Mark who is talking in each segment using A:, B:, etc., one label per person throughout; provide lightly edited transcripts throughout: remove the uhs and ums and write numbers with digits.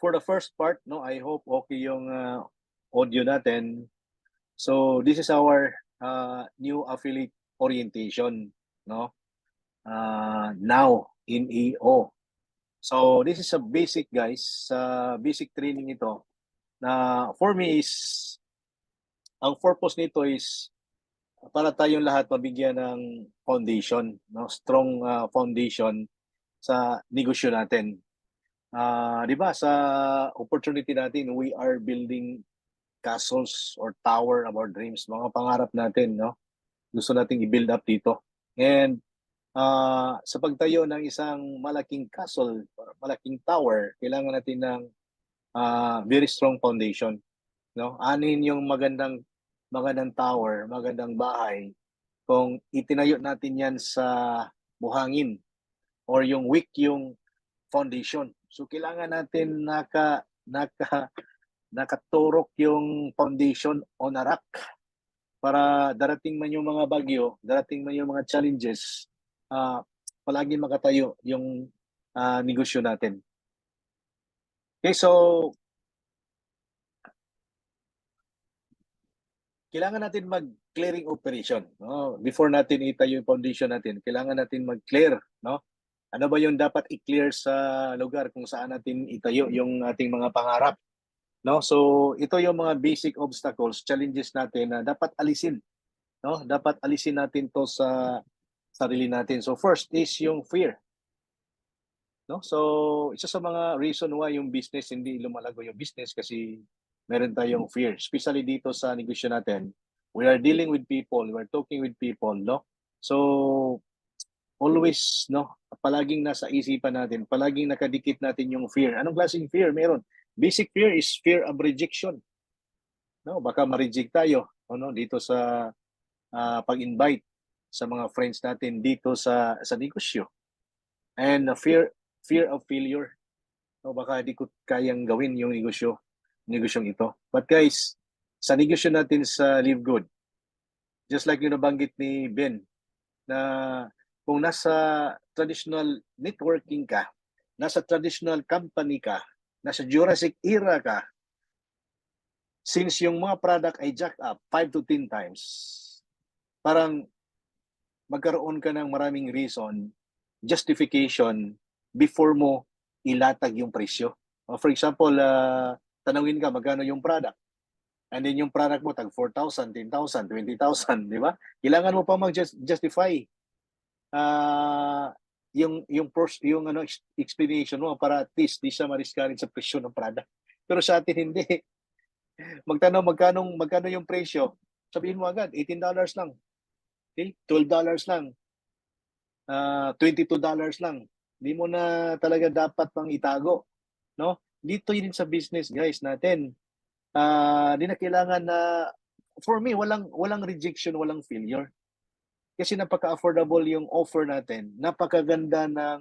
A: for the first part, no, I hope okay yung audio natin. So this is our new affiliate orientation, no? Now in EO. So this is a basic, guys, basic training ito na for me is, ang purpose nito is para tayong lahat mabigyan ng foundation, no? Strong foundation sa negosyo natin. Di ba sa opportunity natin, we are building castles or tower of our dreams, mga pangarap natin, no? Gusto nating i-build up dito. And sa pagtayo ng isang malaking castle, malaking tower, kailangan natin ng very strong foundation, no? Anin yung magandang tower, magandang bahay kung itinayo natin yan sa buhangin or yung weak yung foundation. So kailangan natin nakaturok yung foundation on a rock para darating man yung mga bagyo, darating man yung mga challenges, palagi makatayo yung negosyo natin. Okay, so kailangan natin mag-clearing operation, no? Before natin itayo yung foundation natin, kailangan natin mag-clear, no? Ano ba yung dapat i-clear sa lugar kung saan natin itayo yung ating mga pangarap, no? So ito yung mga basic obstacles, challenges natin na dapat alisin, no? Dapat alisin natin to sa sarili natin. So first is yung fear, no? So isa sa mga reason why yung business hindi lumalago yung business kasi meron tayong fear, especially dito sa negosyo natin. We are dealing with people, we are talking with people, no? So always, no, palaging nasa isipan natin, palaging nakadikit natin yung fear. Anong klaseng fear meron? Basic fear is fear of rejection, no? Baka ma-reject tayo, no, dito sa pag-invite sa mga friends natin dito sa negosyo. And fear of failure, no? Baka di ko kayang gawin yung negosyong ito. But guys, sa negosyo natin sa Live Good, just like yung nabanggit ni Ben, na kung nasa traditional networking ka, nasa traditional company ka, nasa Jurassic era ka, since yung mga product ay jack up 5 to 10 times, parang magkaroon ka ng maraming reason, justification, before mo ilatag yung presyo. For example, tanawin ka magkano yung product. And then yung product mo tag 4,000, 10,000, 20,000, di ba? Kailangan mo pa mag-justify yung explanation mo para at least di siya ma-discourage sa presyo ng product. Pero sa atin hindi. Magtanong magkano yung presyo. Sabihin mo agad, $18 lang. Okay? $12 lang. $22 lang. Hindi mo na talaga dapat pang itago, no? Dito yun sa business, guys, natin. Di na kailangan na, for me, walang rejection, walang failure. Kasi napaka-affordable yung offer natin, napakaganda ng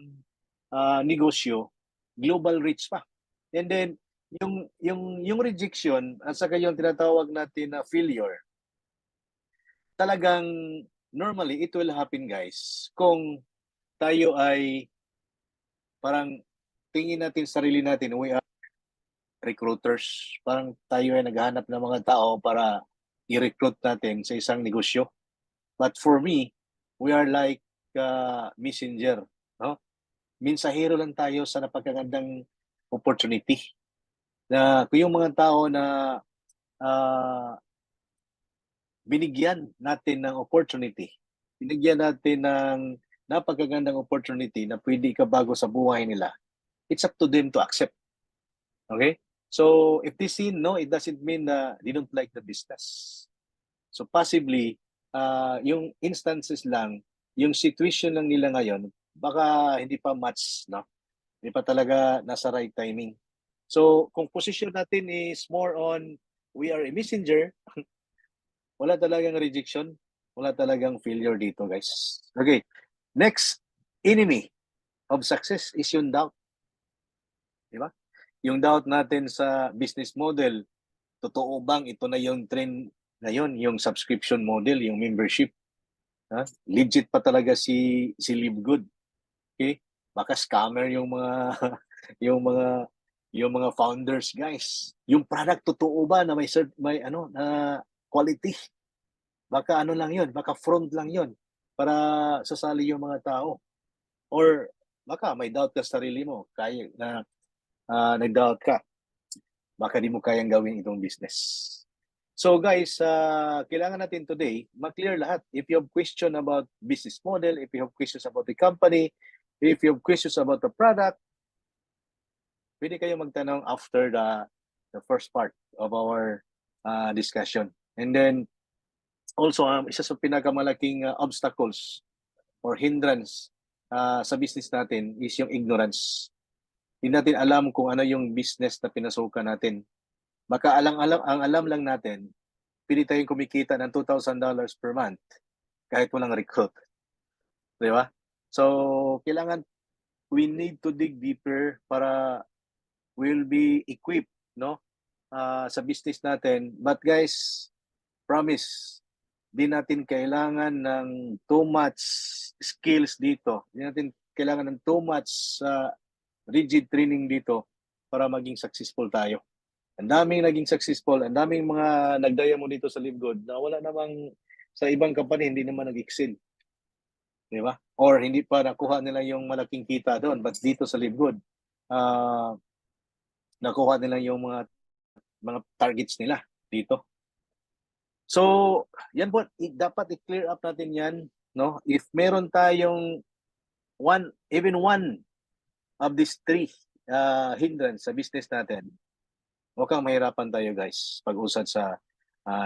A: negosyo, global reach pa. And then yung rejection at saka yung tinatawag natin na failure, talagang normally it will happen, guys, kung tayo ay parang tingin natin sarili natin, we are recruiters. Parang tayo ay naghahanap ng mga tao para i-recruit natin sa isang negosyo. But for me, we are like messenger, no? Mensahero lang tayo sa napakagandang opportunity. Na kung yung mga tao na binigyan natin ng opportunity, binigyan natin ng napakagandang opportunity na pwede ikabago sa buhay nila, it's up to them to accept. Okay? So, if they say no, it doesn't mean na they don't like the business. So, possibly, yung instances lang, yung situation lang nila ngayon, baka hindi pa match, no? Hindi pa talaga nasa right timing. So, kung position natin is more on, we are a messenger, wala talagang rejection, wala talagang failure dito, guys. Okay. Next, enemy of success is yung doubt. Di ba? Yung doubt natin sa business model, totoo bang ito na yung trend ngayon, yung subscription model, yung membership? Legit pa talaga si Live Good. Okay? Baka scammer yung mga yung mga yung mga founders, guys. Yung product totoo ba na may ano na quality? Baka ano lang 'yon, baka front lang 'yon para sasali yung mga tao. Or baka may doubt ka sa sarili mo, kaya na nag-doubt ka. Baka di mo kayang gawin itong business. So guys, kailangan natin today ma-clear lahat. If you have question about business model, if you have questions about the company, if you have questions about the product, pwede kayo magtanong after the first part of our discussion. And then also, isa sa pinakamalaking obstacles or hindrance sa business natin is yung ignorance. Hindi natin alam kung ano yung business na pinasukan natin. Baka ang alam lang natin, pili tayong kumikita ng $2,000 per month kahit walang recruit. Di ba? So, kailangan we need to dig deeper para we'll be equipped, no? Sa business natin. But guys, promise, di natin kailangan ng too much skills dito. Di natin kailangan ng too much rigid training dito para maging successful tayo. Ang daming naging successful, ang daming mga nagdaya mo dito sa LiveGood na wala namang sa ibang company hindi naman nag-excel. Di ba? Or hindi pa nakuha nila yung malaking kita doon. But dito sa LiveGood, nakuha nila yung mga targets nila dito. So, yan po, dapat i-clear up natin yan, no? If meron tayong even one of these three hindrance sa business natin, mukhang mahirapan tayo guys pag-usad sa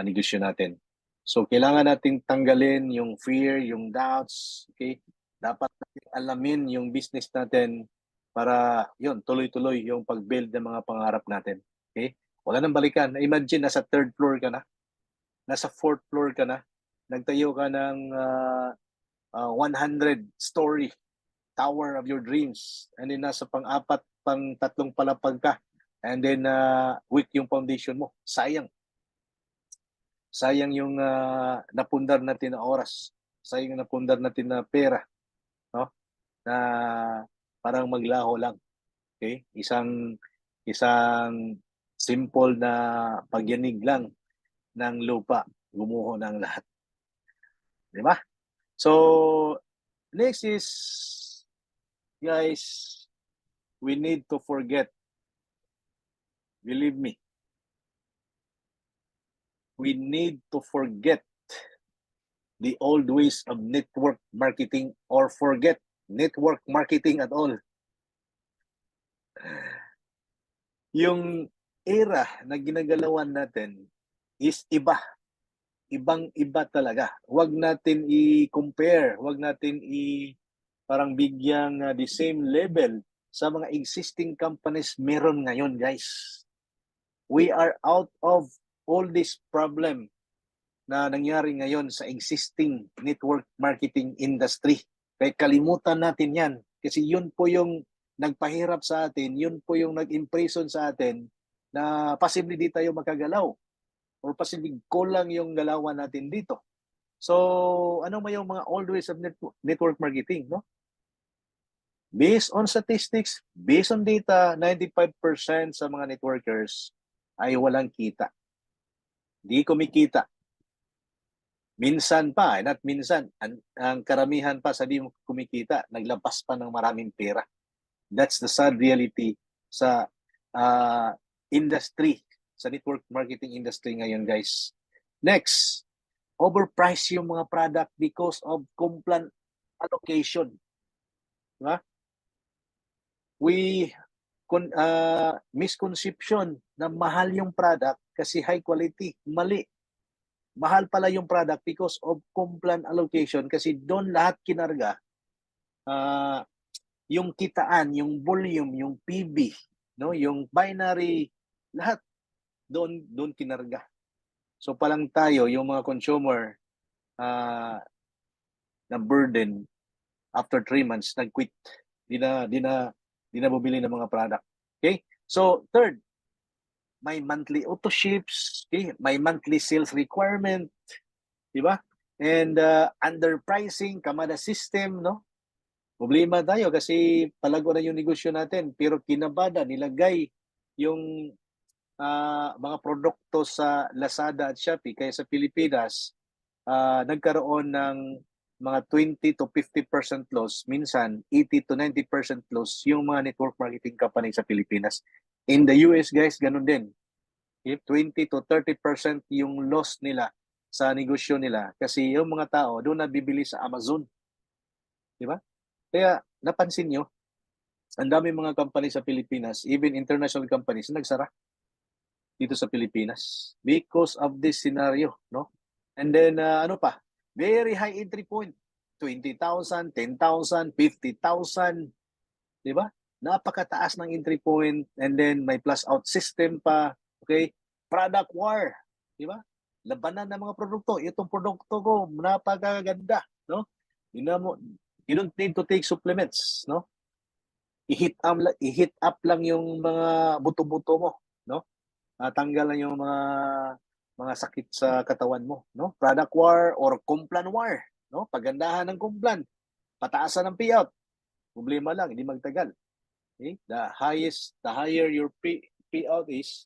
A: negosyo natin. So, kailangan nating tanggalin yung fear, yung doubts, okay? Dapat natin alamin yung business natin para yun, tuloy-tuloy yung pag-build ng mga pangarap natin. Okay? Wala nang balikan. Imagine, nasa third floor ka na, nasa fourth floor ka na, nagtayo ka ng 100-story tower of your dreams, and then nasa pang-apat, pang-tatlong palapag ka, and then weak yung foundation mo. Sayang. Sayang yung napundar natin na oras. Sayang yung napundar natin na pera. No? Na parang maglaho lang. Okay? Isang simple na pagyanig lang ng lupa, gumuho ng lahat. Di ba? So, next is, guys, we need to forget, believe me, we need to forget the old ways of network marketing or forget network marketing at all. Yung era na ginagalawan natin is iba. Ibang-iba talaga. Huwag natin i-compare, huwag natin parang bigyang the same level sa mga existing companies meron ngayon, guys. We are out of all this problem na nangyari ngayon sa existing network marketing industry. Kaya kalimutan natin yan. Kasi yun po yung nagpahirap sa atin, yun po yung nag-imprison sa atin na possibly di tayo makagalaw or possibly kulang yung galawan natin dito. So, ano ba yung mga old ways of network marketing, no? Based on statistics, based on data, 95% sa mga networkers ay walang kita. Di kumikita. Minsan pa, not minsan, ang karamihan pa sa di kumikita, naglampas pa ng maraming pera. That's the sad reality sa industry, sa network marketing industry ngayon, guys. Next, overprice yung mga product because of complan allocation. Diba? Misconception na mahal yung product kasi high quality. Mali. Mahal pala yung product because of complan allocation kasi doon lahat kinarga. Yung kitaan, yung volume, yung PB, no, yung binary, lahat doon kinarga. So palang tayo, yung mga consumer na burden after 3 months nag-quit. Di na bumili ng mga product. Okay? So third, may monthly auto ships, okay? May monthly sales requirement, di ba? And underpricing, kamada system, no? Problema tayo kasi palago na yung negosyo natin pero kinabada, nilagay yung mga produkto sa Lazada at Shopee, kaya sa Pilipinas, nagkaroon ng mga 20 to 50% loss, minsan 80 to 90% loss yung mga network marketing company sa Pilipinas. In the US, guys, ganun din. If 20 to 30% yung loss nila sa negosyo nila kasi yung mga tao doon nabibili sa Amazon. Di ba? Kaya napansin nyo, ang dami mga company sa Pilipinas, even international companies, nagsara dito sa Pilipinas because of this scenario, no? And then ano pa? Very high entry point. 20,000, 10,000, 50,000, 'di ba? Napakataas ng entry point and then may plus out system pa, okay? Product war, 'di ba? Labanan ng mga produkto. Itong produkto ko napakaganda, no? You don't need to take supplements, no? I-heat up lang yung mga buto-buto mo, no? Tanggal lang yung mga sakit sa katawan mo, no? Product war or Complan war, no? Pagandahan ng Complan, pataasan ng payout. Problema lang, hindi magtagal. Okay? The higher your payout is,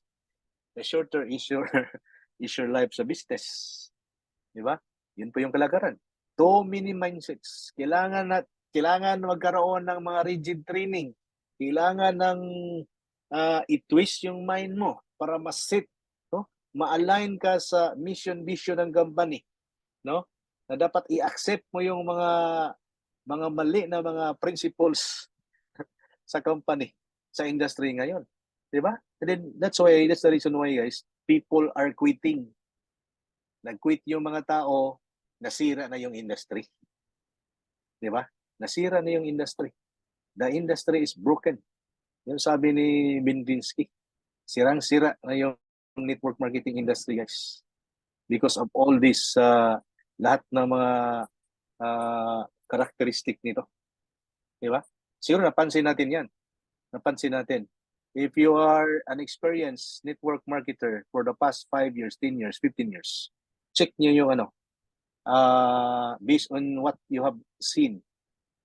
A: the shorter is your is your life sa business. Di ba? Yun po yung kalagaran. Too many mindsets. Kailangan magkaroon ng mga rigid training. Kailangan ng i-twist yung mind mo para ma-set, no? Ma-align ka sa mission vision ng company, no? Na dapat i-accept mo yung mga mali na mga principles sa company, sa industry ngayon. 'Di ba? And then that's the reason why, guys, people are quitting. Nag-quit yung mga tao, nasira na yung industry. 'Di ba? Nasira na yung industry. The industry is broken. Yung sabi ni Bindinsky, sirang-sira na yung network marketing industry, guys. Because of all this, lahat ng mga characteristic nito. Di ba? Siguro napansin natin yan. Napansin natin. If you are an experienced network marketer for the past 5 years, 10 years, 15 years, check nyo yung based on what you have seen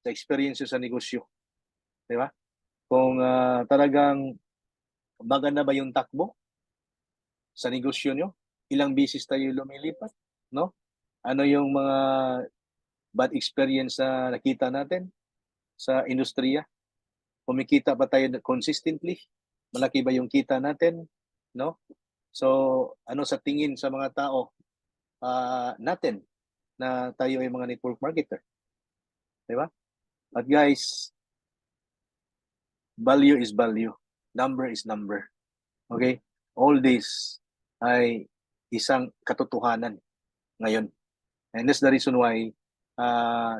A: sa experience sa negosyo. Di ba? Kung talagang maganda ba yung takbo sa negosyo nyo, ilang beses tayo lumilipat, no? Ano yung mga bad experience na nakita natin sa industriya? Kumikita ba tayo consistently? Malaki ba yung kita natin, no? So, ano sa tingin sa mga tao natin na tayo ay mga network marketer? Di ba? At guys, value is value. Number is number. Okay? All this ay isang katotohanan ngayon. And that's the reason why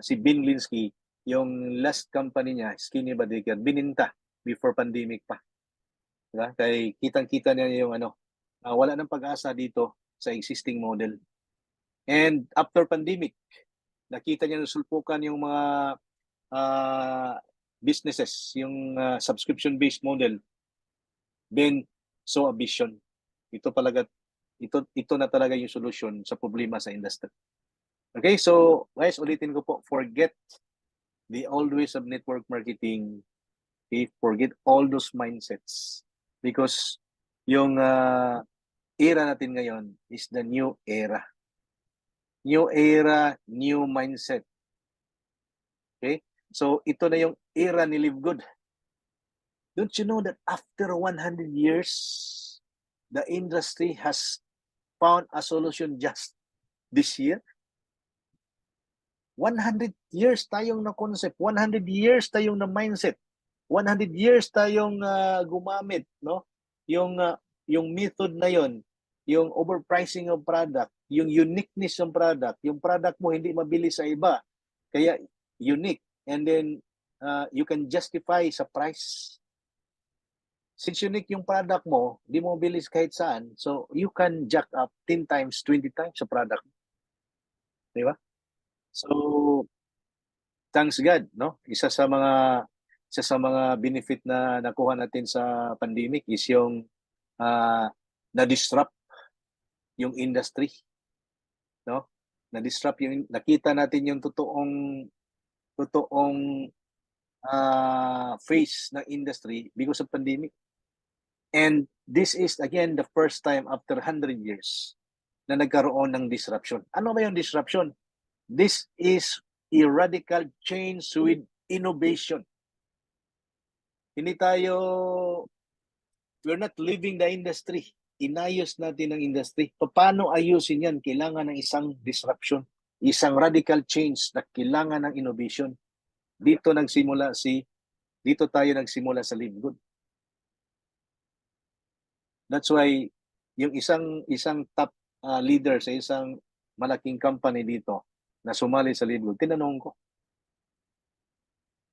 A: si Binlinsky, yung last company niya, Skinny Badiker, bininta before pandemic pa. Diba? Kaya kitang-kita niya yung wala ng pag-asa dito sa existing model. And after pandemic, nakita niya nasulpukan yung mga businesses, yung subscription-based model. Then, so a vision. Ito na talaga yung solution sa problema sa industry. Okay, so guys, ulitin ko po, forget the old ways of network marketing. Okay, forget all those mindsets. Because yung era natin ngayon is the new era. New era, new mindset. Okay? So ito na yung era ni Live Good. Don't you know that after 100 years, the industry has found a solution just this year? 100 years tayong na concept, 100 years tayong na mindset, 100 years tayong gumamit, no? Yung method na yon, yung overpricing of product, yung uniqueness ng product, yung product mo hindi mabili sa iba, kaya unique, and then you can justify sa price. Since unique yung product mo, di mo mabili kahit saan, so you can jack up 10 times, 20 times sa product. Di ba? So, thanks God, no? Isa sa mga benefit na nakuha natin sa pandemic is yung na-disrupt yung industry, no? Na-disrupt yung nakita natin yung totoong face ng industry because of pandemic. And this is again the first time after 100 years na nagkaroon ng disruption. Ano ba yung disruption? This is a radical change with innovation. Hindi tayo, we're not leaving the industry. Inayos natin ang industry. Paano ayusin yan? Kailangan ng isang disruption, isang radical change na kailangan ng innovation. Dito tayo nagsimula sa Live Good. That's why yung isang top leader sa isang malaking company dito na sumali sa Live Good, tinanong ko,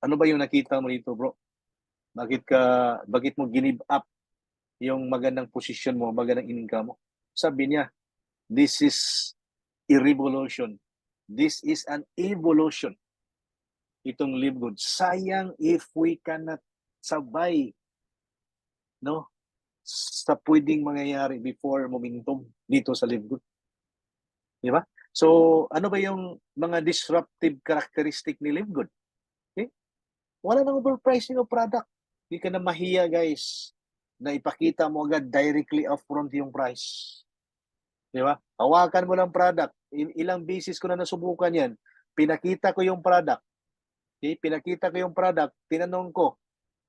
A: ano ba yung nakita mo dito, bro? Bakit mo give up yung magandang position mo, magandang income mo? Sabi niya, this is a revolution. This is an evolution. Itong Live Good. Sayang if we cannot sabay, no, sa pwedeng mangyayari before momentum dito sa Live Good. Di ba? So, ano ba yung mga disruptive characteristic ni Live Good? Okay? Wala nang overpricing of product. Hindi ka na mahiya, guys, na ipakita mo agad directly upfront yung price. Di ba? Hawakan mo lang product. Ilang beses ko na nasubukan yan. Pinakita ko yung product. Okay? Pinakita ko yung product. Tinanong ko,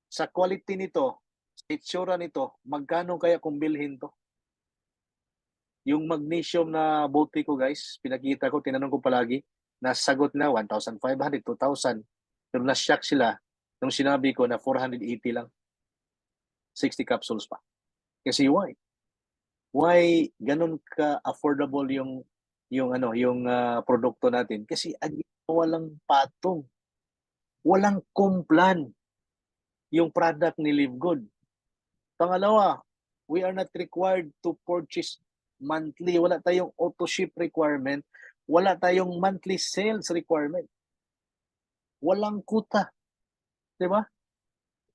A: sa quality nito, sa itsura nito, magkano kaya kung bilhin to? Yung magnesium na bote ko, guys, pinakita ko, tinanong ko palagi, nasagot na 1,500, 2,000. Pero na-shock sila nung sinabi ko na 480 lang. 60 capsules pa. Kasi why? Why ganun ka affordable yung produkto natin? Kasi walang patong. Walang kumplan yung product ni Live Good. Pangalawa, we are not required to purchase monthly. Wala tayong auto ship requirement. Wala tayong monthly sales requirement. Walang kuta. Di ba?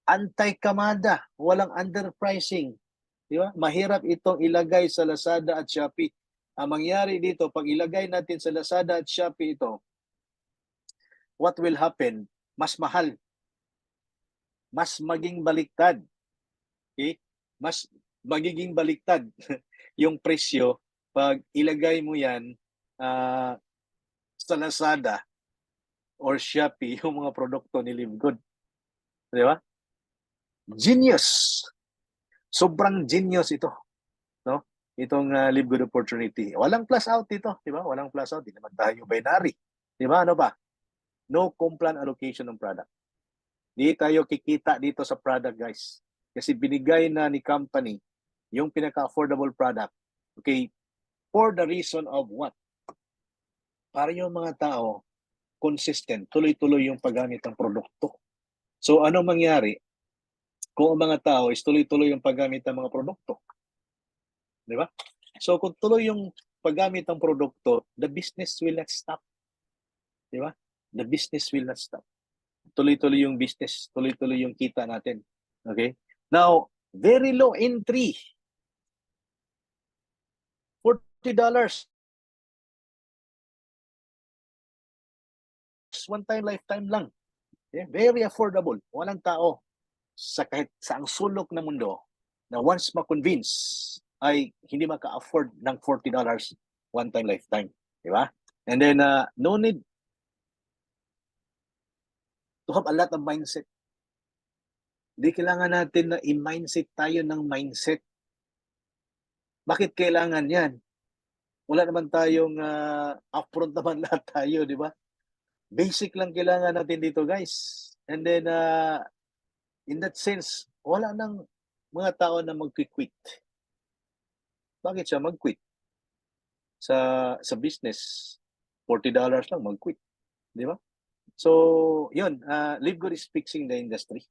A: Anti-kamada. Walang underpricing. Di ba? Mahirap itong ilagay sa Lazada at Shopee. Ang mangyari dito, pag ilagay natin sa Lazada at Shopee ito, what will happen? Mas mahal. Mas maging baliktad. Okay? Mas magiging baliktad yung presyo pag ilagay mo yan sa Lazada or Shopee, yung mga produkto ni Live Good. Di ba? Genius. Sobrang genius ito. No? Itong Live Good opportunity. Walang plus out dito. Di ba? Walang plus out. Di naman tayo binary. Di ba? Ano ba? No complan allocation ng product. Di tayo kikita dito sa product, guys. Kasi binigay na ni company yung pinaka-affordable product. Okay? For the reason of what? Para yung mga tao consistent, tuloy-tuloy yung paggamit ng produkto. So, anong mangyari kung ang mga tao is tuloy-tuloy yung paggamit ng mga produkto? Di ba? So, kung tuloy yung paggamit ng produkto, the business will not stop. Di ba? The business will not stop. Tuloy-tuloy yung business, tuloy-tuloy yung kita natin. Okay? Now, very low entry. $40. One time, lifetime lang. Okay? Very affordable. Walang tao sa kahit saang sulok ng mundo na once ma-convince ay hindi maka-afford ng $40 one time, lifetime. Di ba? And then, no need to have a lot of mindset. Hindi kailangan natin na i-mindset tayo ng mindset. Bakit kailangan yan? Wala naman tayong upfront naman lahat tayo, di ba? Basic lang kailangan natin dito, guys. And then, in that sense, wala nang mga tao na mag-quit. Bakit siya mag-quit? Sa business, $40 lang mag-quit. Di ba? So, yun. Live Good is fixing the industry.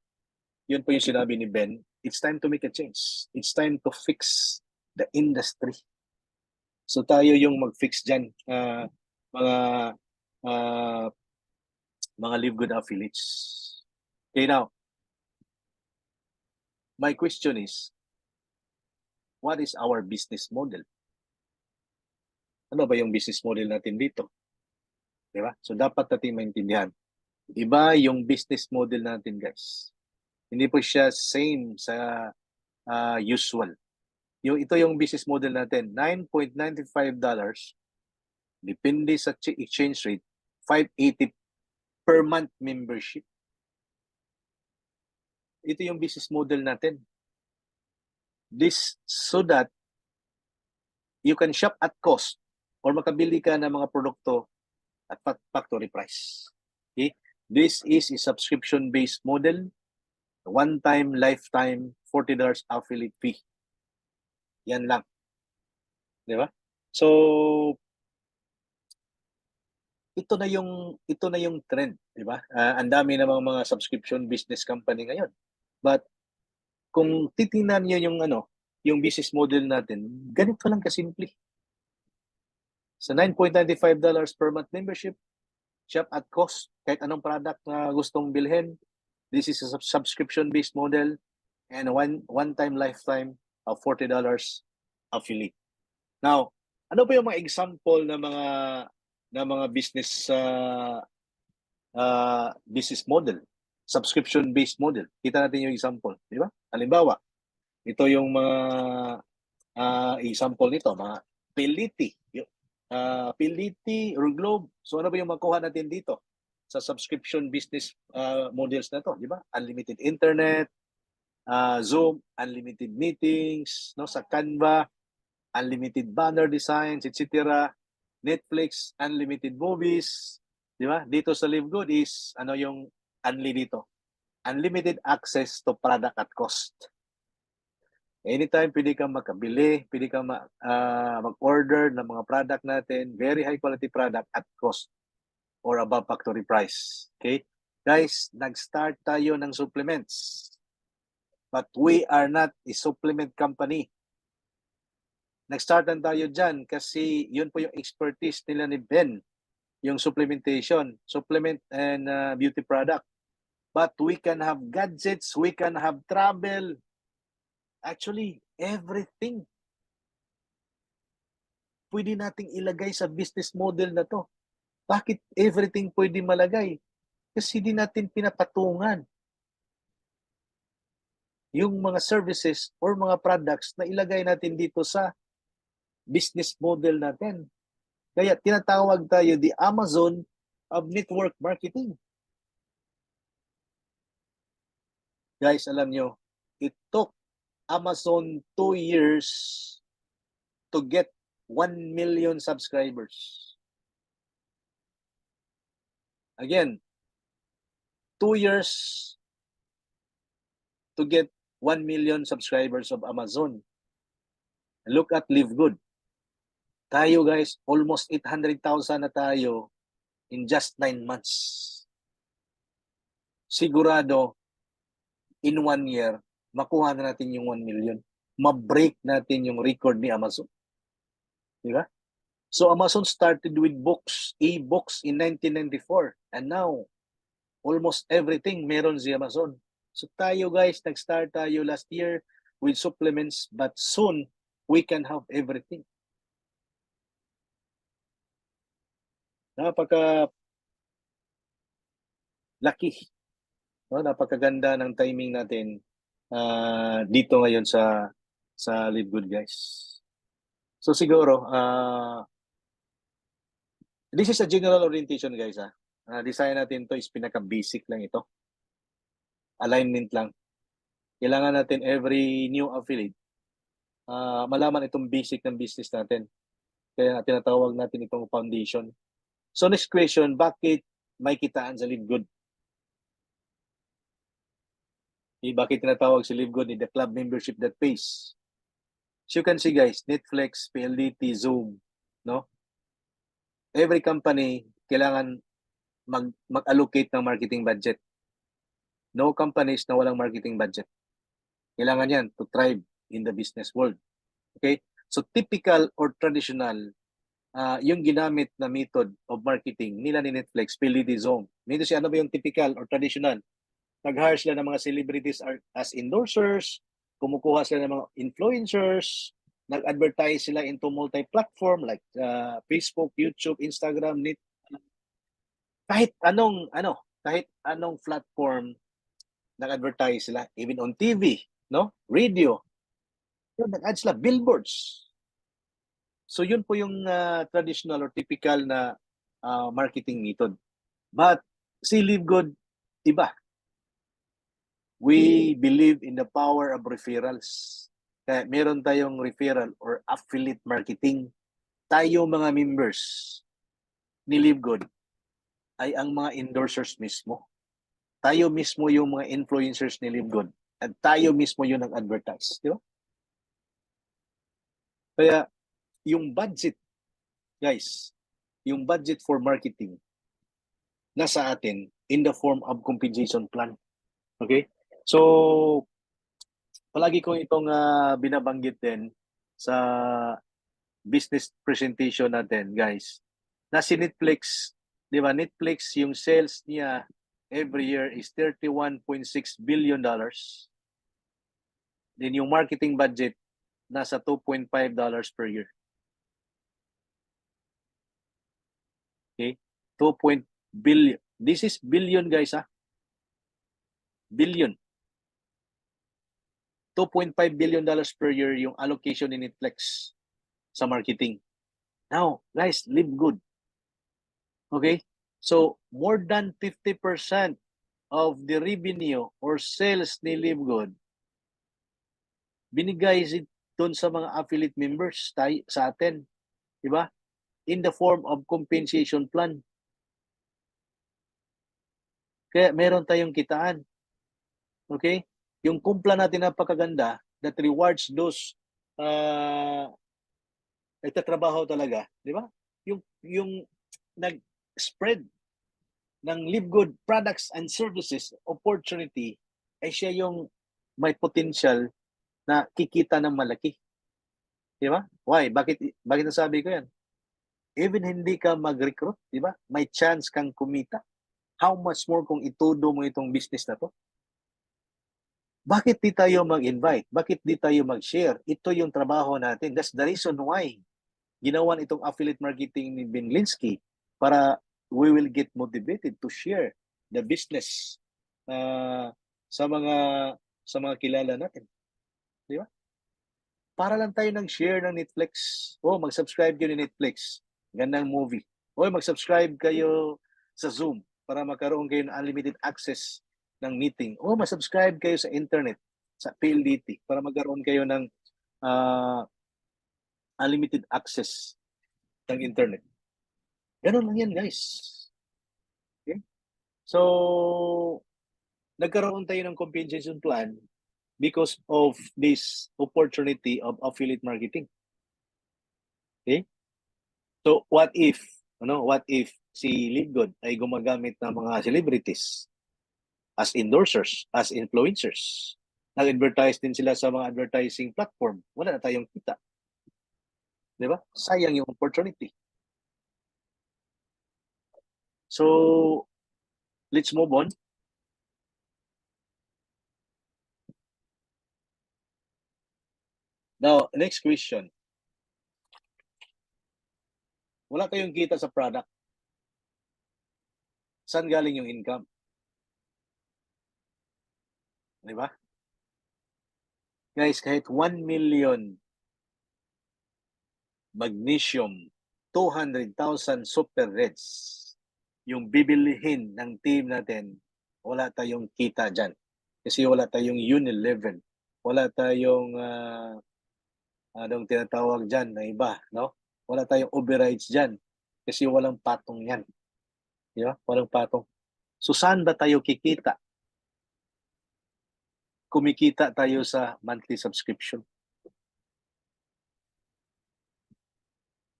A: Yun po yung sinabi ni Ben. It's time to make a change. It's time to fix the industry. So tayo yung mag-fix dyan, mga Live Good affiliates. Okay, now, my question is, what is our business model? Ano ba yung business model natin dito? Diba? So dapat natin maintindihan. Iba yung business model natin, guys. Hindi po siya same sa usual. Ito yung business model natin, $9.95, depende sa exchange rate, 580 per month membership. Ito yung business model natin. This so that you can shop at cost or makabili ka ng mga produkto at factory price. Okay? This is a subscription-based model, one-time, lifetime, $40 affiliate fee. Yan lang. Di ba? So, ito na yung trend, di ba? Ang dami namang mga subscription business company ngayon. But kung titingnan niyo yung business model natin, ganito lang kasimple. Sa $9.95 per month membership, shop at cost, kahit anong product na gustong bilhin. This is a subscription-based model and one-time lifetime of $40 affiliate. Now, ano ba yung mga example na mga business business model, subscription-based model? Kita natin yung example, di ba? Halimbawa, ito yung mga example nito, mga Piliti, Piliti or Globe. So ano ba yung makuha natin dito sa subscription business models na to, di ba? Unlimited internet, Zoom, unlimited meetings, no, sa Canva, unlimited banner designs, etc. Netflix, unlimited movies, di ba? Dito sa Live Good is yung unli dito. Unlimited access to product at cost. Anytime pwede kang makabili, pwede kang mag-order ng mga product natin, very high quality product at cost or above factory price. Okay? Guys, nag-start tayo ng supplements. But we are not a supplement company. Nag-startan tayo dyan kasi yun po yung expertise nila ni Ben, yung supplementation, supplement and beauty product. But we can have gadgets, we can have travel, actually everything. Pwede nating ilagay sa business model na to. Bakit everything pwede malagay? Kasi di natin pinapatungan yung mga services or mga products na ilagay natin dito sa business model natin. Kaya tinatawag tayo the Amazon of network marketing. Guys, alam nyo, it took Amazon 2 years to get 1 million subscribers. Again, 2 years to get 1 million subscribers of Amazon. Look at Live Good. Tayo guys, almost 800,000 na tayo in just 9 months. Sigurado, in 1 year, makuha na natin yung 1 million. Ma-break natin yung record ni Amazon. Diba? So Amazon started with books, e-books in 1994. And now, almost everything meron si Amazon. So tayo guys, nag-start tayo last year with supplements, but soon, we can have everything. Napaka lucky. No? Napakaganda ng timing natin dito ngayon sa Live Good, guys. So siguro, this is a general orientation, guys. Design natin to is pinaka-basic lang ito. Alignment lang. Kailangan natin every new affiliate malaman itong basic ng business natin. Kaya tinatawag natin itong foundation. So next question, bakit may kitaan sa Live Good? Bakit tinatawag si Live Good ni the club membership that pays? So you can see guys, Netflix, PLDT, Zoom, no? Every company kailangan mag-allocate ng marketing budget. No companies na walang marketing budget. Kailangan yan to thrive in the business world. Okay? So typical or traditional, yung ginamit na method of marketing nila ni Netflix, PLDT, Zoom. Nito siya, ano ba yung typical or traditional? Nag-hire sila ng mga celebrities as endorsers, kumukuha sila ng mga influencers, nag-advertise sila into multi-platform like Facebook, YouTube, Instagram, kahit anong platform nag-advertise sila, even on TV, no? Radio. Yun, nag-add sila, billboards. So yun po yung traditional or typical na marketing method. But si Live Good, iba. We believe in the power of referrals. Kaya meron tayong referral or affiliate marketing. Tayo mga members ni Live Good ay ang mga endorsers mismo. Tayo mismo yung mga influencers ni Live Good. At tayo mismo yung nag-advertise. Di ba? Kaya yung budget, guys, yung budget for marketing nasa atin in the form of compensation plan. Okay? So, palagi ko itong binabanggit din sa business presentation natin, guys. Na si Netflix, di ba? Netflix, yung sales niya every year is $31.6 billion. Then yung marketing budget, nasa $2.5 per year. Okay? 2 billion. This is billion, guys, ha? Billion. $2.5 billion per year yung allocation ni Netflix sa marketing. Now, guys, Live Good. Okay? So, more than 50% of the revenue or sales ni Live Good binigay doon sa mga affiliate members sa atin. Diba? In the form of compensation plan. Kaya meron tayong kitaan. Okay? Yung kumpla natin napakaganda that rewards those nagtatrabaho talaga, di ba? Yung nag-spread ng Live Good products and services opportunity ay siya yung may potential na kikita ng malaki. Di ba? Why? Bakit nasabi ko yan? Even hindi ka mag-recruit, di ba? May chance kang kumita. How much more kung itudo mo itong business na to? Bakit di tayo mag-invite? Bakit di tayo mag-share? Ito yung trabaho natin. That's the reason why ginawan itong affiliate marketing ni Ben Linsky para we will get motivated to share the business sa mga kilala natin. Di ba? Para lang tayo nag-share ng Netflix. Oh, mag-subscribe kayo ni Netflix. Gandang movie. O mag-subscribe kayo sa Zoom para magkaroon kayo ng unlimited access ng meeting. O mag-subscribe kayo sa internet, sa PLDT para magkaroon kayo ng unlimited access ng internet. Ganun lang yan, guys. Okay? So, nagkaroon tayo ng compensation plan because of this opportunity of affiliate marketing. Okay? So, what if si Live Good ay gumagamit ng mga celebrities as endorsers, as influencers? Nag-advertise din sila sa mga advertising platform. Wala na tayong kita. Di ba? Sayang yung opportunity. So, let's move on. Now, next question. Wala kayong kita sa product. Saan galing yung income? Di ba? Guys, kahit 1 million magnesium, 200,000 super reds, yung bibilihin ng team natin, wala tayong kita dyan. Kasi wala tayong Unilever. Wala tayong anong tinatawag dyan na iba, no? Wala tayong overrides dyan. Kasi walang patong yan. Di ba? Walang patong. So saan ba tayo kikita? Kumikita tayo sa monthly subscription.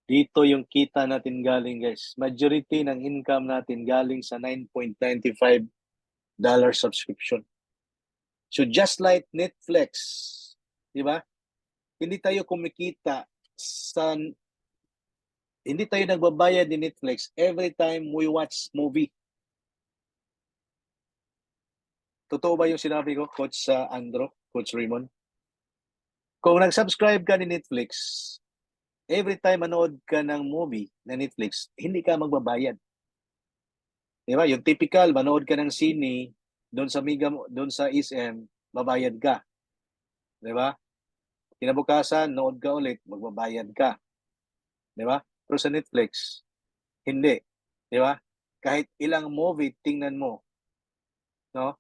A: Dito yung kita natin galing, guys. Majority ng income natin galing sa $9.95 subscription. So just like Netflix, di ba? Hindi tayo nagbabayad ni Netflix every time we watch movie. Totoo ba yung sinabi ko, Coach Andro, Coach Raymond? Kung nag-subscribe ka ni Netflix, every time manood ka ng movie na Netflix, hindi ka magbabayad. Di ba? Yung typical, manood ka ng sine, doon sa SM, babayad ka. Di ba? Kinabukasan, nood ka ulit, magbabayad ka. Di ba? Pero sa Netflix, hindi. Di ba? Kahit ilang movie, tingnan mo, no?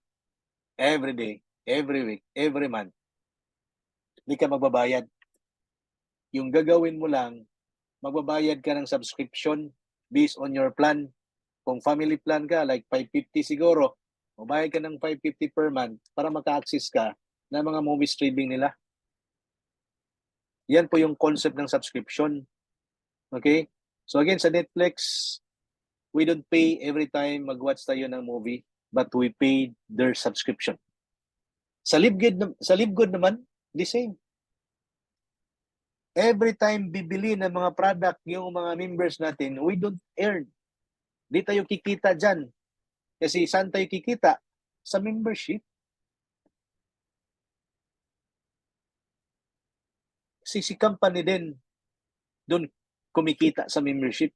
A: Every day, every week, every month, hindi ka magbabayad. Yung gagawin mo lang, magbabayad ka ng subscription based on your plan. Kung family plan ka, like 550 siguro, magbayad ka ng 550 per month para maka-access ka ng mga movie streaming nila. Yan po yung concept ng subscription. Okay? So again, sa Netflix, we don't pay every time mag-watch tayo ng movie, but we pay their subscription. Sa Libgood naman, the same. Every time bibili ng mga product yung mga members natin, we don't earn. Di tayo kikita dyan. Kasi saan tayo kikita? Sa membership. Si company din doon kumikita sa membership.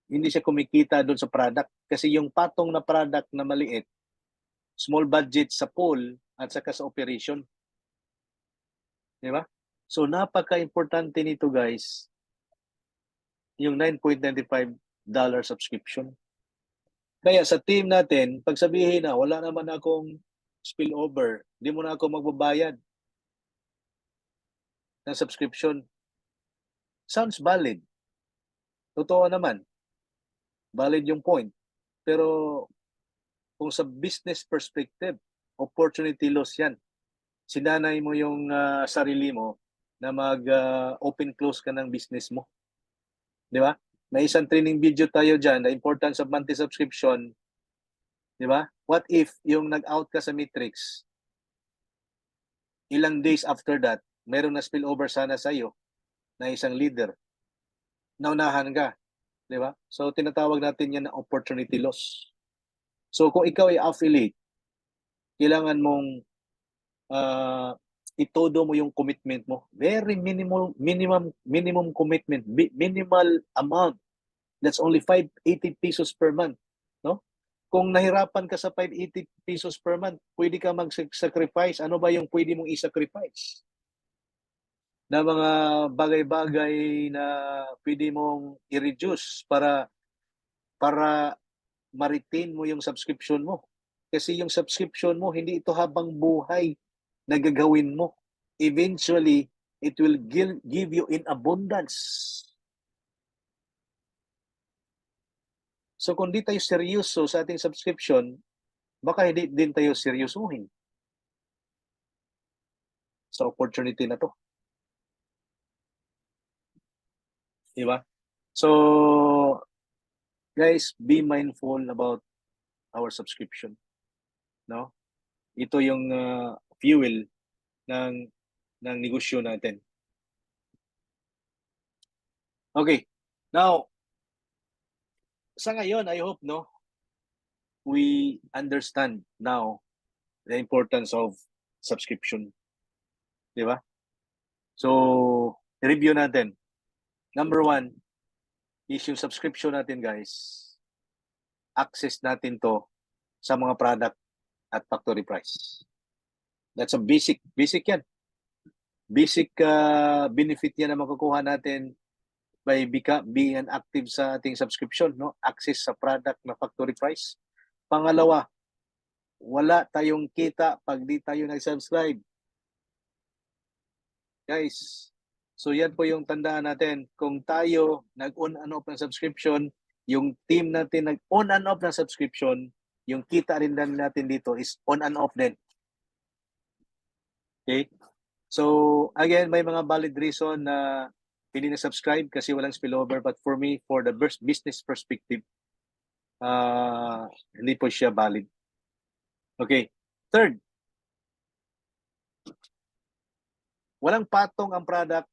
A: Hindi siya kumikita doon sa product. Kasi yung patong na product na maliit, small budget sa pool at saka sa operation. Di ba? So napaka-importante nito guys, yung $9.95 subscription. Kaya sa team natin, pag sabihin na wala naman akong spillover, hindi mo na ako magbabayad ng subscription. Sounds valid. Totoo naman. Valid yung point. Pero kung sa business perspective, opportunity loss yan. Sinanay mo yung sarili mo na mag-open-close ka ng business mo. Di ba? May isang training video tayo dyan, the importance of monthly subscription. Di ba? What if yung nag-out ka sa Matrix, ilang days after that, meron na spillover sana sa'yo na isang leader. Naunahan ka. Di ba? So, tinatawag natin yan na opportunity loss. So, kung ikaw ay affiliate, kailangan mong itodo mo yung commitment mo. Very minimum commitment, minimal amount. That's only 580 pesos per month, no? Kung nahirapan ka sa 580 pesos per month, pwede ka mag-sacrifice. Ano ba yung pwede mong i-sacrifice? Na mga bagay-bagay na pwede mong i-reduce para ma-retain mo yung subscription mo. Kasi yung subscription mo, hindi ito habang buhay na gagawin mo. Eventually, it will give you in abundance. So kung di tayo seryoso sa ating subscription, baka hindi din tayo seryosuhin sa opportunity na to. Diba? So, guys, be mindful about our subscription. No? Ito yung fuel ng negosyo natin. Okay. Now, sa ngayon, I hope, no, we understand now the importance of subscription. Di ba? So, review natin. Number 1 is yung subscription natin, guys. Access natin to sa mga product at factory price. That's a basic yan. Basic benefit yan na makukuha natin by being an active sa ating subscription, no? Access sa product na factory price. Pangalawa, wala tayong kita pag di tayo nag-subscribe. Guys, so yan po yung tandaan natin. Kung tayo nag-on and off ng subscription, yung team natin nag-on and off ng subscription, yung kita rin natin dito is on and off din. Okay? So, again, may mga valid reason na hindi na-subscribe kasi walang spillover. But for me, for the business perspective, hindi po siya valid. Okay. Third, walang patong ang product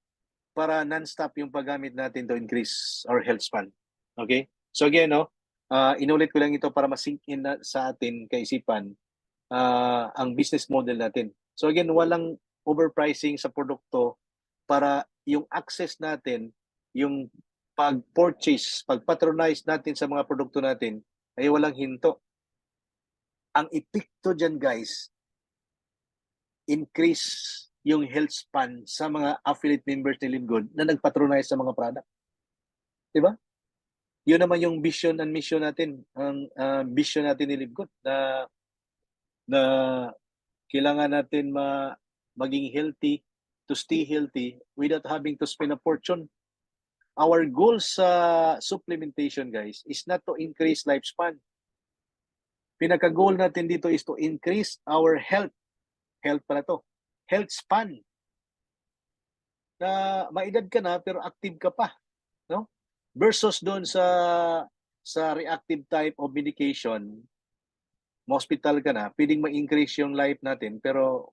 A: para non-stop yung paggamit natin to increase our health span. Okay? So again, no, inulit ko lang ito para ma-sink in sa atin kaisipan ang business model natin. So again, walang overpricing sa produkto para yung access natin, yung pag-purchase, pag-patronize natin sa mga produkto natin ay walang hinto. Ang epekto dyan, guys, increase yung health span sa mga affiliate members ni Livgood na nagpatronize sa mga product. Diba? Yun naman yung vision and mission natin, ang vision natin ni Livgood na kailangan natin maging healthy, to stay healthy without having to spend a fortune. Our goal sa supplementation, guys, is not to increase lifespan. Pinaka-goal natin dito is to increase our health. Health pala to. Health span. Na maedad ka na pero active ka pa, no? Versus doon sa reactive type of medication, hospital ka na, pwedeng ma-increase yung life natin pero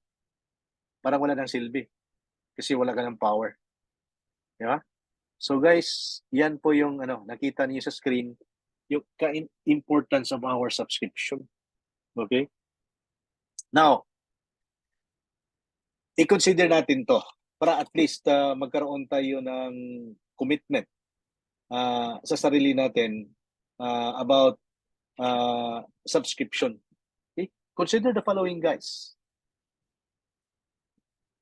A: parang wala nang silbi kasi wala ka ng power. Di ba? So guys, yan po yung nakita niyo sa screen, yung importance of our subscription. Okay? Now, i-consider natin to para at least magkaroon tayo ng commitment sa sarili natin about subscription. Okay? Consider the following, guys.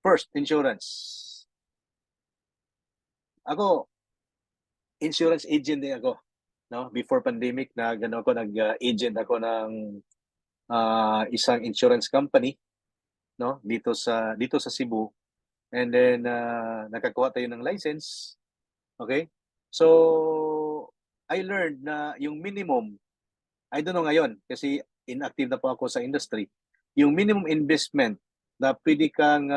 A: First, insurance. Ako, insurance agent din ako. No? Before pandemic, nag-agent ako ng isang insurance company, no? Dito sa Cebu. And then nakakuha tayo ng license. Okay? So I learned na yung minimum, I don't know ngayon kasi inactive na po ako sa industry. Yung minimum investment na pwede kang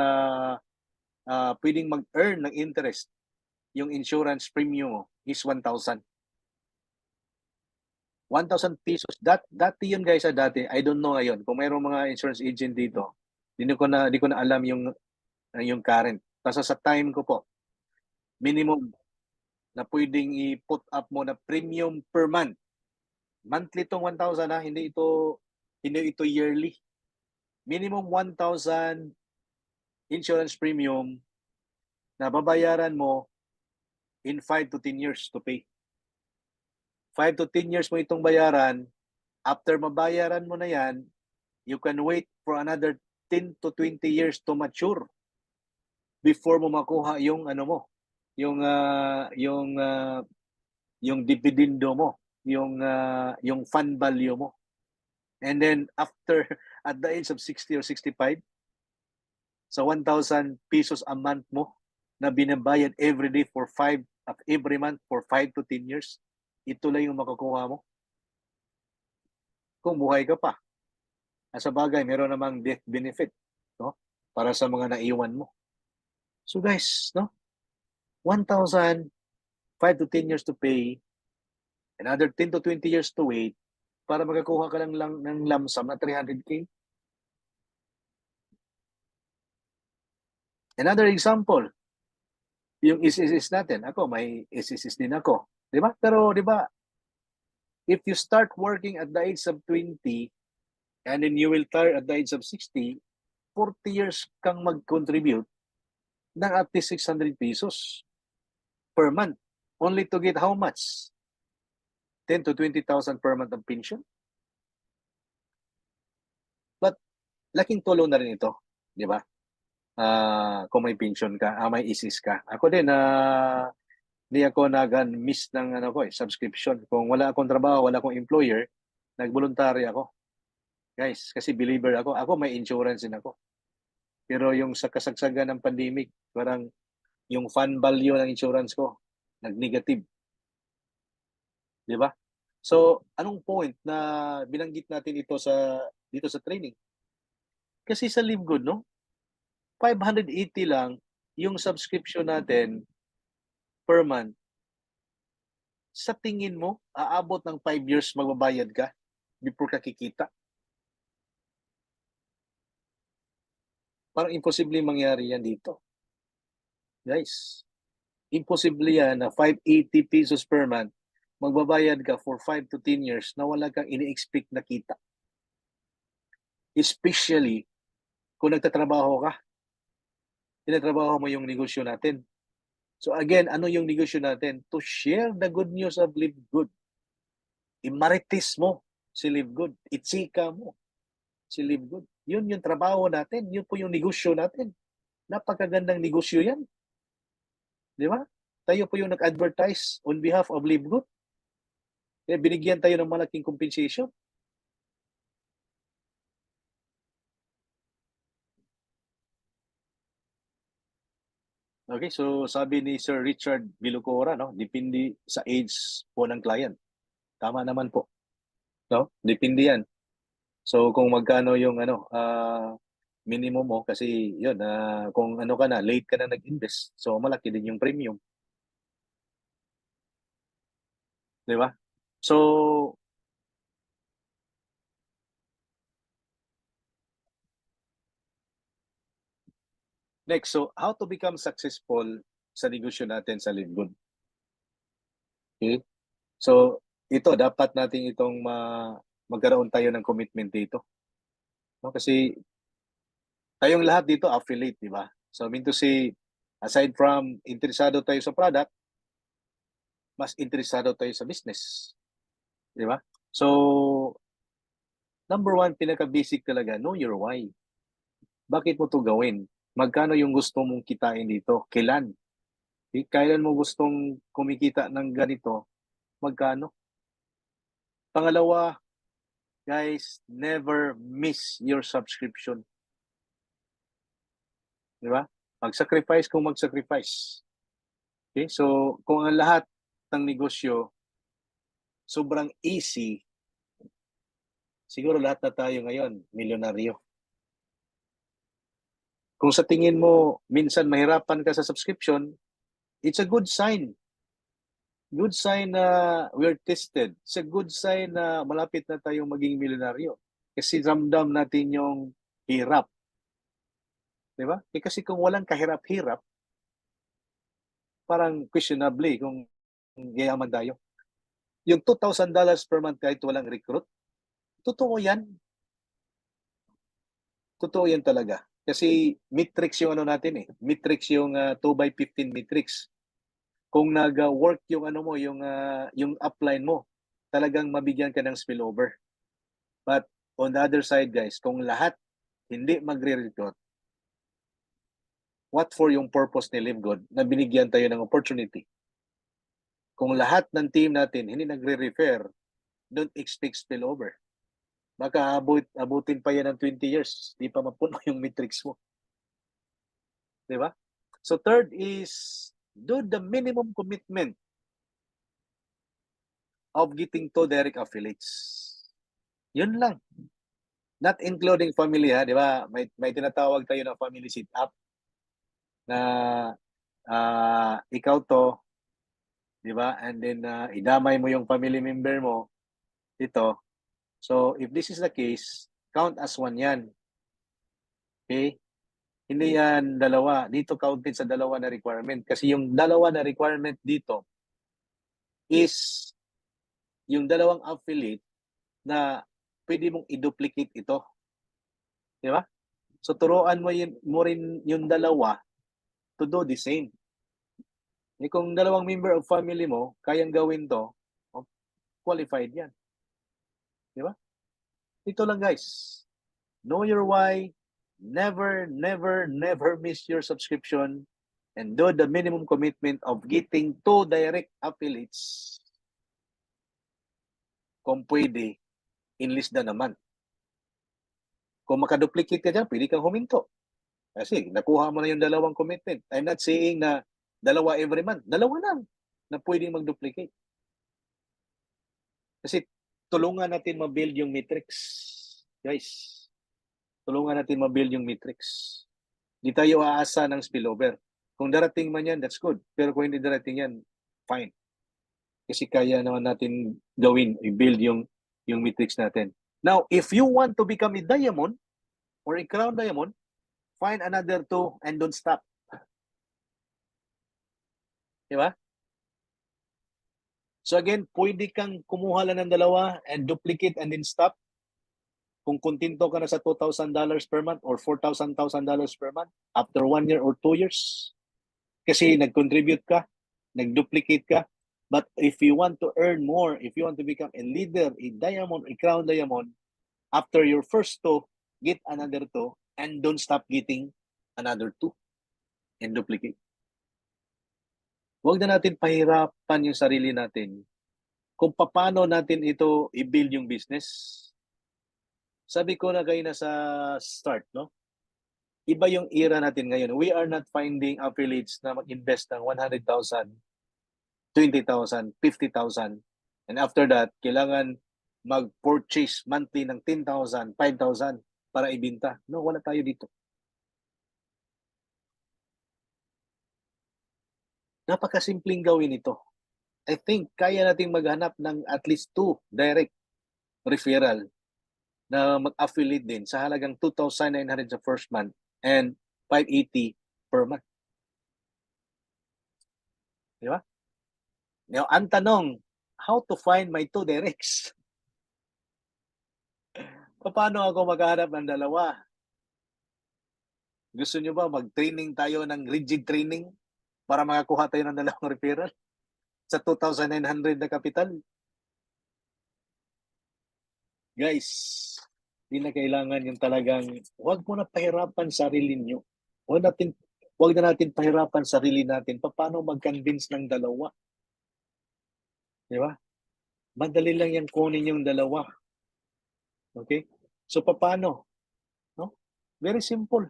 A: pwedeng mag-earn ng interest yung insurance premium mo is 1,000. 1,000 pesos. Dati yun, guys, dati. I don't know ngayon. Kung mayroong mga insurance agent dito, di ko na alam yung current. Kasi sa time ko po, minimum na pwedeng i-put up mo na premium per month. Monthly tong 1,000 hindi ito yearly. Minimum 1,000 insurance premium na babayaran mo in 5 to 10 years to pay. 5 to 10 years mo itong bayaran. After mabayaran mo na yan, you can wait for another 10 to 20 years to mature before mo makuha yung yung dividendo mo, yung fund value mo. And then after at the age of 60 or 65, sa 1,000 pesos a month mo na binabayad every day for every month for 5 to 10 years, ito lang yung makukuha mo. Kung buhay ka pa. Sa bagay, meron namang death benefit, no? Para sa mga naiwan mo. So guys, no? 1,000, 5 to 10 years to pay, another 10 to 20 years to wait, para makakuha ka lang ng lump sum na 300K. Another example, yung SSS natin. Ako, may SSS din ako. Di ba? Pero di ba, if you start working at the age of 20, and then you will retire at the age of 60, 40 years kang mag-contribute ng at least 600 pesos per month. Only to get how much? 10 to 20,000 per month of pension? But, laking tulong na rin ito. Di ba? Kung may pension ka, may ISIS ka. Ako din, hindi ako nag-miss ng subscription. Kung wala akong trabaho, wala akong employer, nag-voluntary ako. Guys, kasi believer ako. Ako may insurance din ako. Pero yung sa kasagsagan ng pandemic, parang yung fund value ng insurance ko, nag-negative. Di ba? So, anong point na binanggit natin dito sa training? Kasi sa Livegood, no? 580 lang yung subscription natin per month. Sa tingin mo, aabot ng 5 years magbabayad ka before ka kikita? Parang imposible mangyari yan dito. Guys, imposible yan na 580 pesos per month, magbabayad ka for 5 to 10 years na wala kang ini-expect na kita. Especially kung nagtatrabaho ka. Tinatrabaho mo yung negosyo natin. So again, ano yung negosyo natin? To share the good news of Live Good. I-marites mo si Live Good. Itsika mo si Live Good. Yun yung trabaho natin. Yun po yung negosyo natin. Napakagandang negosyo yan. Di ba? Tayo po yung nag-advertise on behalf of Live Good. Kaya binigyan tayo ng malaking compensation. Okay, so sabi ni Sir Richard Vilocora, no, depende sa age po ng client. Tama naman po. No? Depende yan. So kung magkano yung minimum mo kasi yun kung ano ka na late ka na nag-invest, so malaki din yung premium, 'di ba? So next, so how to become successful sa negosyo natin sa Livgood. Okay? So ito dapat nating itong magkaroon tayo ng commitment dito. No? Kasi tayong lahat dito affiliate, 'di ba? So I mean to say, aside from interesado tayo sa product, mas interesado tayo sa business, 'di ba? So number one, pinaka-basic talaga, know your why. Bakit mo 'to gawin? Magkano yung gusto mong kitain dito? Kailan? Kailan mo gustong kumikita ng ganito? Magkano? Pangalawa, guys, never miss your subscription. Di ba? Mag-sacrifice kung mag-sacrifice. Okay? So, kung ang lahat ng negosyo sobrang easy, siguro lahat na tayo ngayon, milyonaryo. Kung sa tingin mo, minsan mahirapan ka sa subscription, it's a good sign. Good sign na we're tested. It's a good sign na malapit na tayong maging milyonaryo. Kasi ramdam natin yung hirap. Di ba? Kasi kung walang kahirap-hirap, parang questionable kung yayaman tayo. Yung $2,000 per month kahit walang recruit, totoo yan. Totoo yan talaga. Kasi matrix yung ano natin eh. Matrix yung 2x15 matrix. Kung nag-work yung ano mo, yung upline mo, talagang mabigyan ka ng spillover. But on the other side, guys, kung lahat hindi magre-recruit, what for yung purpose ni Live Good na binigyan tayo ng opportunity? Kung lahat ng team natin hindi nagre-refer, don't expect spillover. Baka abutin pa yan ng 20 years, di pa mapuno yung matrix mo. Di ba? So third is, do the minimum commitment of getting to direct affiliates. Yun lang. Not including family, ha, di ba? May tinatawag tayo na family sit-up na ikaw to, di ba? And then idamay mo yung family member mo dito. So if this is the case, count as one yan. Okay? Hindi yan dalawa. Dito counted sa dalawa na requirement. Kasi yung dalawa na requirement dito is yung dalawang affiliate na pwede mong i-duplicate ito. Di ba? So turuan mo rin yung dalawa to do the same. Kung dalawang member of family mo, kayang gawin to, qualified yan. Di ba? Ito lang guys. Know your why. Never, never, never miss your subscription and do the minimum commitment of getting 2 direct affiliates. Kung pwede, enlist na naman. Kung makaduplicate ka dyan, pwede kang huminto. Kasi nakuha mo na yung dalawang commitment. I'm not saying na dalawa every month. Dalawa lang na pwedeng mag-duplicate. Kasi tulungan natin ma-build yung matrix. Guys, tulungan natin ma-build yung matrix. Di tayo aasa ng spillover. Kung darating man yan, that's good. Pero kung hindi darating yan, fine. Kasi kaya naman natin gawin, i-build yung matrix natin. Now, if you want to become a diamond or a crown diamond, find another 2 and don't stop. Diba? So again, pwede kang kumuha lang ng dalawa and duplicate and then stop. Kung kontento ka na sa $2,000 per month or $4,000 per month after 1 year or 2 years. Kasi nag-contribute ka, nag-duplicate ka. But if you want to earn more, if you want to become a leader, a diamond, a crown diamond, after your first 2, get another 2 and don't stop getting another 2. and duplicate. Huwag na natin pahirapan yung sarili natin kung paano natin ito i-build yung business. Sabi ko na kayo na sa start, no? Iba yung era natin ngayon. We are not finding affiliates na mag-invest ng 100,000, 20,000, 50,000. And after that, kailangan mag-purchase monthly ng 10,000, 5,000 para ibenta. No, wala tayo dito. Napakasimpleng gawin ito. I think kaya nating maghanap ng at least 2 direct referral na mag-affiliate din sa halagang 2,900 sa first month and 580 per month. Di ba? Now, ang tanong, how to find my 2 directs? Paano ako maghanap ng dalawa? Gusto nyo ba mag-training tayo ng rigid training para makakuha tayo ng dalawang referral sa 2,900 na kapital? Guys, hindi na kailangan yung talagang, huwag mo na pahirapan sarili nyo. Huwag na natin pahirapan sarili natin. Paano mag-convince ng dalawa? Di ba? Madali lang yan kunin yung dalawa. Okay? So, paano? No? Very simple.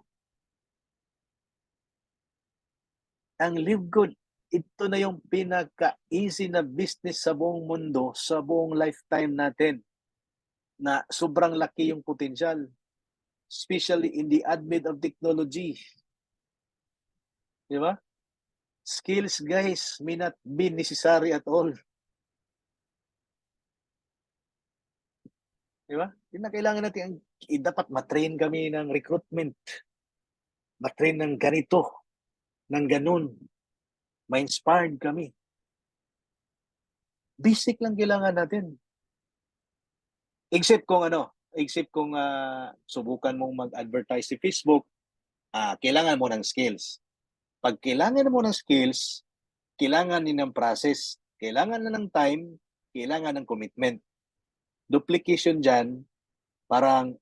A: Ang Live Good, ito na yung pinaka-easy na business sa buong mundo, sa buong lifetime natin, na sobrang laki yung potential, especially in the advent of technology. Di ba? Skills, guys, may not be necessary at all. Di ba? Yun na kailangan natin. Dapat matrain kami ng recruitment. Matrain ng ganito, ng ganun. Ma-inspired kami. Basic lang kailangan natin. Except kung subukan mong mag-advertise sa Facebook, kailangan mo ng skills. Pag kailangan mo ng skills, kailangan din ng process, kailangan na ng time, kailangan ng commitment. Duplication dyan, parang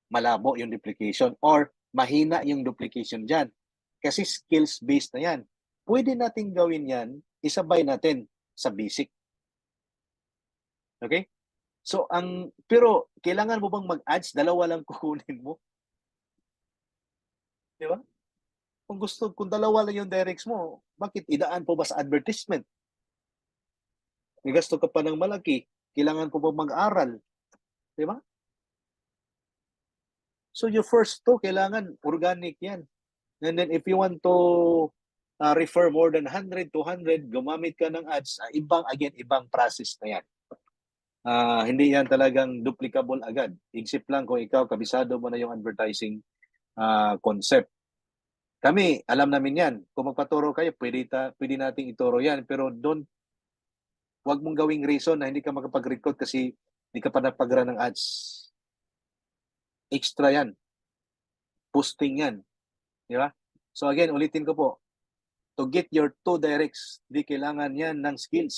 A: malabo yung duplication or mahina yung duplication dyan. Kasi skills-based na yan. Pwede natin gawin yan, isabay natin sa basic. Okay? So, pero kailangan mo bang mag-ads? Dalawa lang kukunin mo? Di ba? Kung dalawa lang yung directs mo, bakit idaan po ba sa advertisement? May gasto ka pa ng malaki, kailangan po ba mag-aral? Di ba? So, your first two, kailangan organic yan. And then, if you want to refer more than 100, 200, gumamit ka ng ads, ibang process na yan. Hindi yan talagang duplicable agad. Isip lang kung ikaw, kabisado mo na yung advertising concept. Kami, alam namin yan. Kung magpaturo kayo, pwede nating ituro yan. Pero huwag mong gawing reason na hindi ka makapag-recruit kasi hindi ka pa napag-run ng ads. Extra yan. Posting yan. Di ba? So again, ulitin ko po. To get your 2 directs, di kailangan yan ng skills.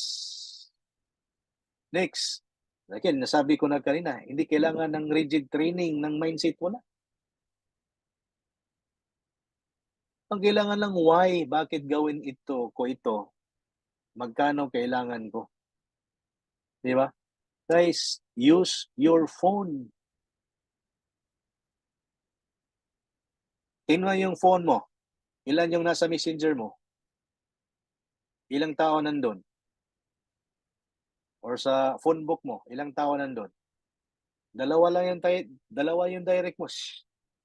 A: Next. Again, nasabi ko na kanina, hindi kailangan ng rigid training, ng mindset mo na. Ang kailangan lang why, bakit gawin ito, magkano kailangan ko. Di ba? Guys, use your phone. Tingnan yung phone mo. Ilan yung nasa messenger mo? Ilang tao nandun? Or sa phone book mo, ilang tao nandun? Dalawa yung direct mo.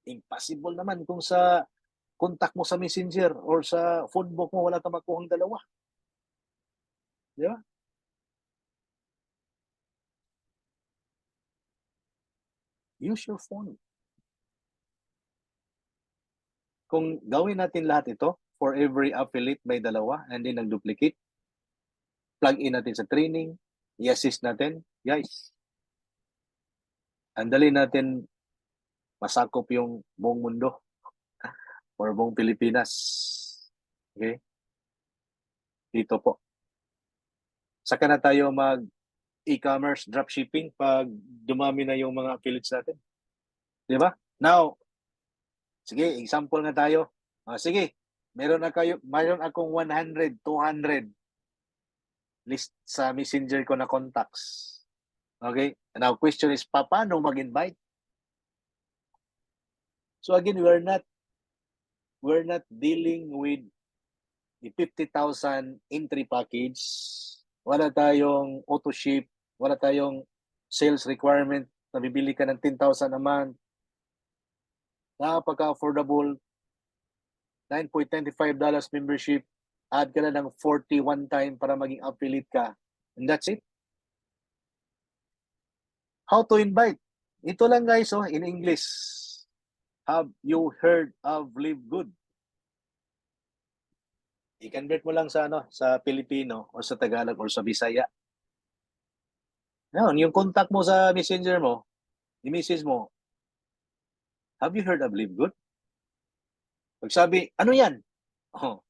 A: Impossible naman kung sa contact mo sa messenger or sa phone book mo wala kang makuhang dalawa. Di ba? Use your phone. Kung gawin natin lahat ito, for every affiliate may dalawa and then nag-duplicate, plug in natin sa training, i-assist natin, guys, andali natin masakop yung buong mundo or buong Pilipinas. Okay? Dito po. Saka na tayo mag-e-commerce, dropshipping pag dumami na yung mga affiliates natin. Di ba? Now, sige, example nga tayo. Sige, Mayroon akong 100, 200 list sa Messenger ko na contacts. Okay? Now, question is, paano mag-invite? So again, we're not dealing with the 50,000 entry package. Wala tayong auto ship, wala tayong sales requirement na bibili ka ng 10,000 a month. Napaka-affordable. $9.95 membership. Add ka na ng 41 time para maging affiliate ka. And that's it. How to invite? Ito lang guys, in English. Have you heard of Live Good? I-convert mo lang sa Filipino or sa Tagalog or sa Bisaya. Ngayon, yung contact mo sa Messenger mo, i-message mo, have you heard of Live Good? Pag sabi, ano yan? Oh,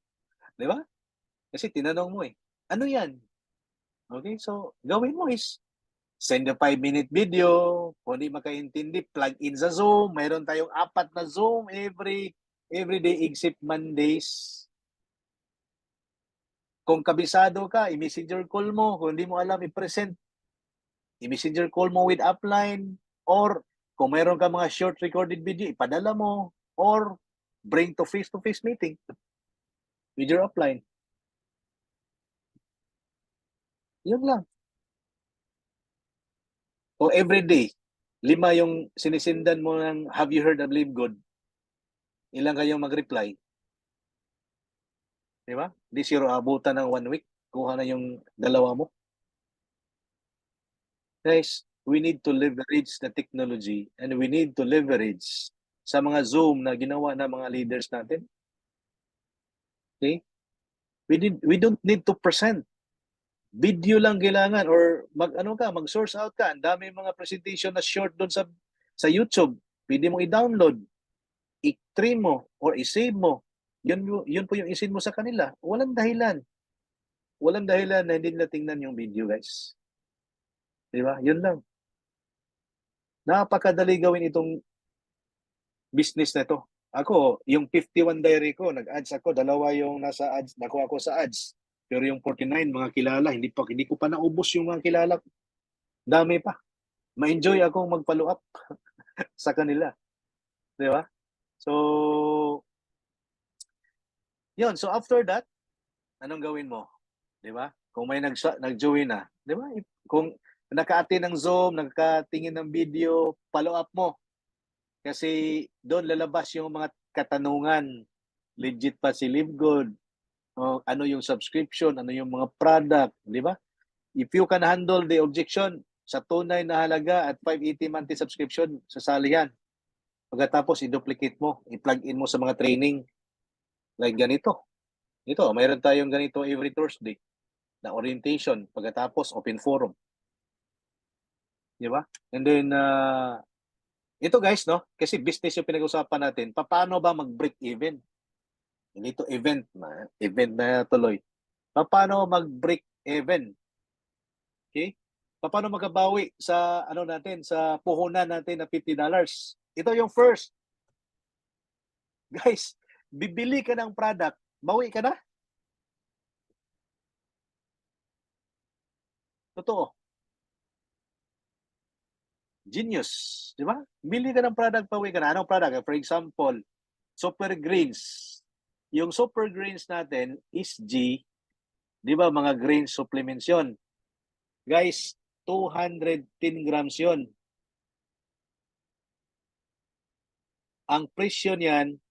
A: di ba? Kasi tinanong mo ano yan? Okay, so gawin mo is send a 5-minute video. Kung di makaintindi, plug in sa Zoom. Mayroon tayong 4 na Zoom every day except Mondays. Kung kabisado ka, i-messenger call mo. Kung hindi mo alam i-present, i-messenger call mo with upline. Or kung mayroon ka mga short recorded video, ipadala mo. Or bring to face-to-face meeting with your upline. Yun lang. O everyday, 5 yung sinisindan mo ng have you heard of Live Good? Ilang kayong mag-reply? Di ba? Di zero abutan ng 1 week. Kuha na yung 2 mo. Guys, we need to leverage the technology and we need to leverage sa mga Zoom na ginawa ng mga leaders natin. Okay? We don't need to present. Video lang kailangan or mag-source out ka. Ang dami mga presentation na short doon sa YouTube. Pwede mo i-download, i-stream mo or i-save mo. Yun po yung isin mo sa kanila. Walang dahilan. Walang dahilan na hindi nila tingnan yung video, guys. Di ba? Yun lang. Napakadali gawin itong business na ito. Ako, yung 51 diary ko, nag-ads ako, 2 yung nasa ads, nakuha ko sa ads. Pero yung 49, mga kilala, hindi ko pa naubos yung mga kilala. Dami pa. Ma-enjoy akong mag-follow up sa kanila. Di ba? So, yun. So, after that, anong gawin mo? Di ba? Kung may nag-join na, di ba? Kung naka-attend ng Zoom, nakatingin ng video, follow up mo. Kasi doon lalabas yung mga katanungan. Legit pa si Live Good? O ano yung subscription? Ano yung mga product? Di ba? If you can handle the objection sa tunay na halaga at 580 monthly subscription, sasali yan. Pagkatapos, i-duplicate mo, i-plug in mo sa mga training. Like ganito. Ito, mayroon tayong ganito every Thursday na orientation. Pagkatapos, open forum. Di ba? And then, ito guys, no? Kasi business yung pinag-usapan natin. Paano ba mag-break even? Hindi to event na tuloy. Paano mag-break even? Okay? Paano makabawi sa sa puhunan natin na $50? Ito yung first. Guys, bibili ka ng product, bawi ka na? Totoo. Genius, di ba? Bili ka ng product, bawi ka na. Anong product? For example, Super Greens. Yung Super Greens natin is di ba, mga grain supplements yun. Guys, 210 grams yun. Ang presyo niyan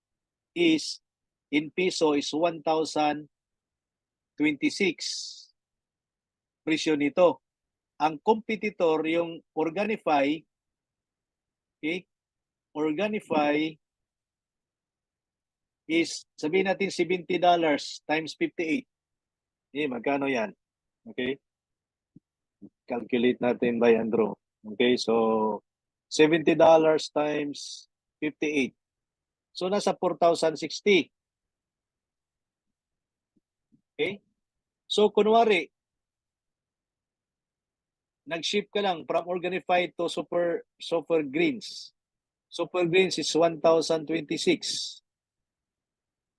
A: is, in peso, is 1,026. Presyo nito. Ang competitor, yung Organifi, okay? Organifi is, sabihin natin $70 times 58. Magkano yan? Okay? Calculate natin by Andrew. Okay, so $70 times 58. So nasa 4,060. Okay? So kunwari, nag-ship ka lang from Organifi to Super Greens. Super Greens is 1,026.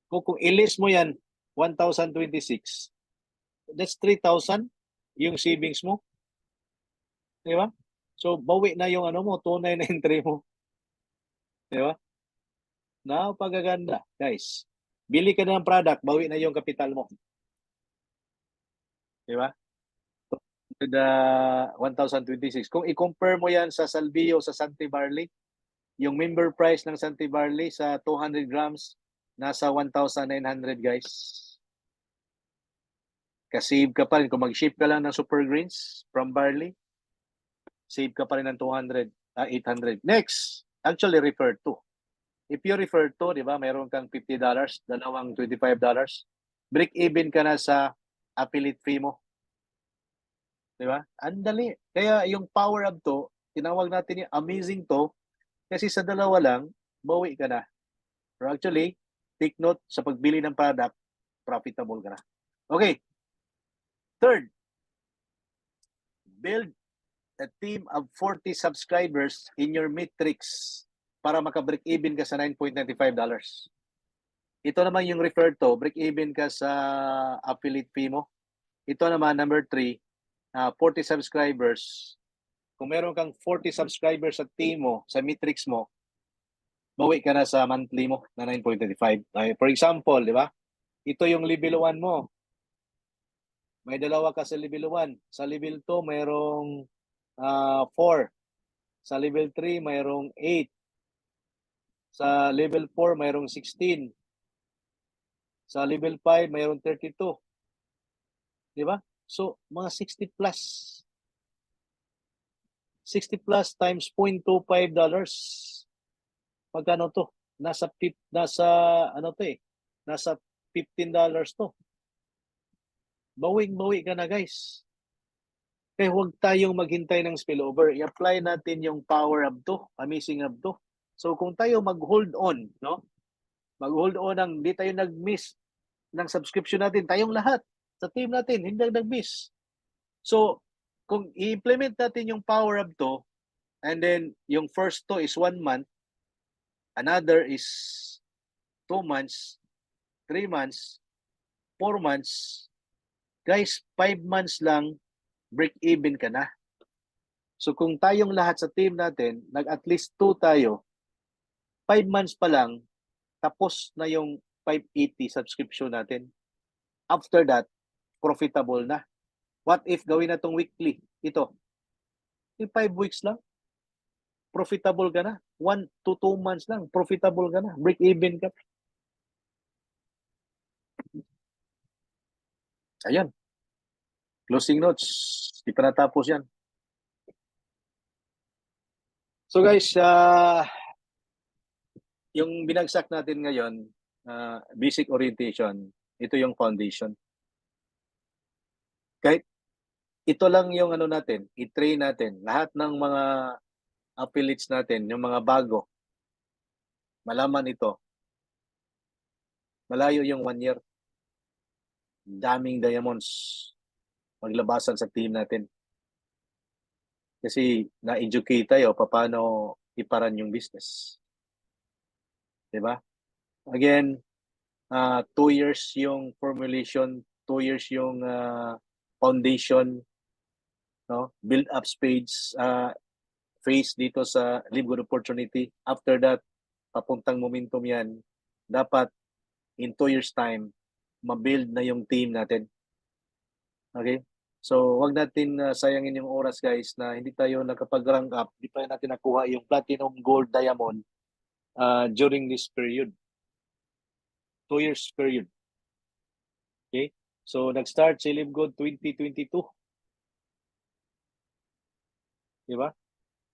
A: Kung i-list mo yan, 1,026, that's 3,000 yung savings mo. Di ba? So, bawi na yung ano mo, tunay na entry mo. Di ba? Napakaganda, guys. Bili ka na ng product, bawi na yung kapital mo. Di ba? To the 1,026. Kung i-compare mo yan sa Salvio, sa Santi Barley, yung member price ng Santi Barley sa 200 grams, nasa 1,900, guys. Kasi ka pa rin. Kung mag-ship ka lang ng super greens from Barley, save ka pa rin ng 800. Next, actually refer to. If you refer to, di ba, mayroon kang $50, dalawang $25, break even ka na sa affiliate fee mo. Di ba? Andali. Kaya yung power up to, tinawag natin yung amazing to, kasi sa dalawa lang, bawi ka na. Pero actually, take note, sa pagbili ng product, profitable ka na. Okay. Third, build a team of 40 subscribers in your metrics para maka-break even ka sa $9.95. Ito naman yung referred to, break even ka sa affiliate fee mo. Ito naman, number 3, 40 subscribers. Kung meron kang 40 subscribers sa team mo, sa metrics mo, bawi ka na sa monthly mo na 9.25. For example, di ba? Ito yung level 1 mo. May dalawa ka sa level 1. Sa level 2, mayroong 4. Sa level 3, mayroong 8. Sa level 4, mayroong 16. Sa level 5, mayroong 32. Di ba? So, mga 60 plus. 60 plus times $0.25. Magkano to? Nasa ano to eh? Nasa $15 to. Bawing-bawi ka na, guys. Kaya huwag tayong maghintay ng spillover. I-apply natin yung power up to, amazing up to. So kung tayo mag-hold on, no? Mag-hold on ng di tayo nag-miss ng subscription natin, tayong lahat sa team natin, hindi nag-miss. So kung i-implement natin yung power up to, and then yung first to is 1 month, another is 2 months, 3 months, 4 months, guys, 5 months lang, break even ka na. So kung tayong lahat sa team natin, nag-at least 2 tayo, 5 months pa lang, tapos na yung 580 subscription natin. After that, profitable na. What if gawin na itong weekly? Ito. In 5 weeks lang, profitable ka na. 1 to 2 months lang, profitable ka na. Break even ka. Ayan. Closing notes. Di pa natapos yan. So guys, yung binagsak natin ngayon, basic orientation, ito yung foundation. Kahit ito lang yung ano natin, i-train natin. Lahat ng mga affiliates natin, yung mga bago, malaman ito. Malayo yung 1 year. Daming diamonds maglabasan sa team natin. Kasi na-educate tayo paano iparan yung business. Diba? Again, 2 years yung formulation, 2 years yung foundation, no? Build up phase dito sa Live Good Opportunity. After that, papuntang momentum yan. Dapat in 2 years time, ma-build na yung team natin. Okay? So, wag natin sayangin yung oras, guys, na hindi tayo nakapag-rank up, hindi pa natin nakuha yung platinum, gold, diamond during this period. 2 years period. Okay? So, nag-start si Live Good 2022. Diba?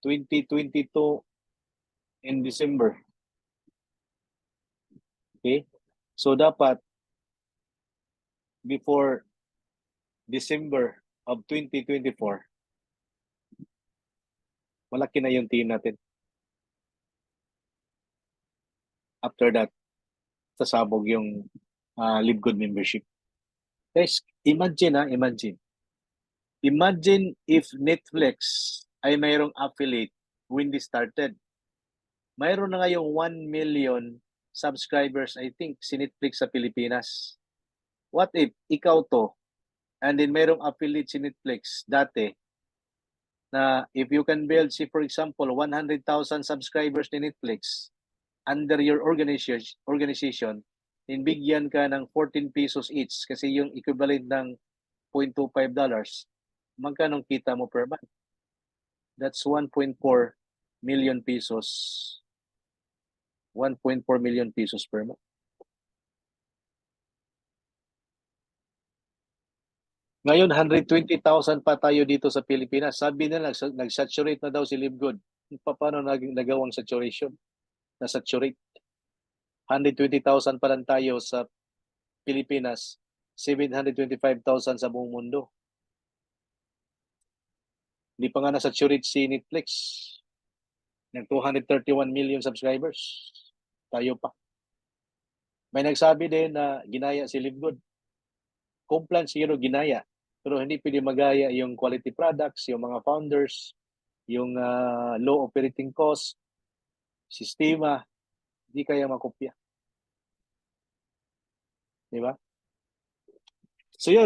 A: 2022 in December. Okay? So, dapat before December of 2024, malaki na yung team natin. After that, sasabog yung Live Good membership. Guys, imagine if Netflix ay mayroong affiliate when they started. Mayroon na ngayong 1 million subscribers, I think, si Netflix sa Pilipinas. What if ikaw to, and then merong affiliate si Netflix dati, na if you can build, si for example, 100,000 subscribers ni Netflix under your organization, then bigyan ka ng 14 pesos each kasi yung equivalent ng $0.25, magkano kita mo per month? That's 1.4 million pesos. 1.4 million pesos per month. Ngayon, 120,000 pa tayo dito sa Pilipinas. Sabi nila, nag-saturate na daw si Libgood. Paano nagawang saturation? Na-saturate. 120,000 pa lang tayo sa Pilipinas. 725,000 sa buong mundo. Hindi pa nga na-saturate si Netflix. Ng 231 million subscribers. Tayo pa. May nagsabi din na ginaya si Libgood. Complan siguro ginaya. Pero hindi pwede magaya yung quality products, yung mga founders, yung low operating cost, sistema, hindi kaya makopya. Di ba?